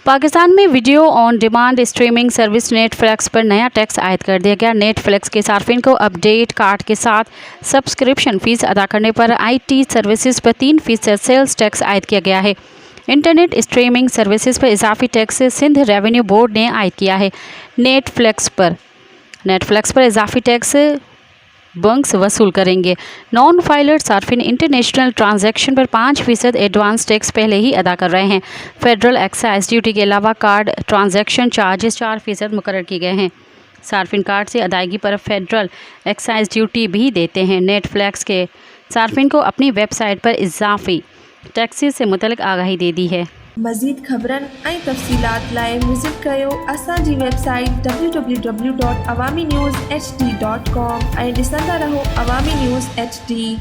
पाकिस्तान में video on demand streaming service Netflix पर नया टैक्स आयद कर दिया गया। नेटफ्लिक्स के सार्फिन को अपडेट कार्ड के साथ सब्सक्रिप्शन फीस अदा करने पर आईटी सर्विसेज पर 3% सेल्स टैक्स आयद किया गया है। इंटरनेट स्ट्रीमिंग सर्विसेज पर इजाफी टैक्स सिंध रेवेन्यू बोर्ड ने आयद किया है। नेटफ्लिक्स पर इजाफी टैक्स बैंक्स वसूल करेंगे। नॉन फाइलर सार्फिन इंटरनेशनल ट्रांजैक्शन पर 5% एडवांस टैक्स पहले ही अदा कर रहे हैं। फेडरल एक्साइज ड्यूटी के अलावा कार्ड ट्रांजैक्शन चार्जेस 4% मुकर्रर किए गए हैं। सार्फिन कार्ड से अदायगी पर फेडरल एक्साइज ड्यूटी भी देते हैं। नेटफ्लिक्स के सार्फिन को अपनी वेबसाइट पर इजाफी टैक्सेस से मुतल्लिक़ आगाही दे दी है। मज़ीद ख़बरनि ऐं तफ़सीलात लाइ विज़िट कयो असांजी वेबसाइट www.awamiNewsHD.com ऐं ॾिसंदा रहो अवामी न्यूज़ HD।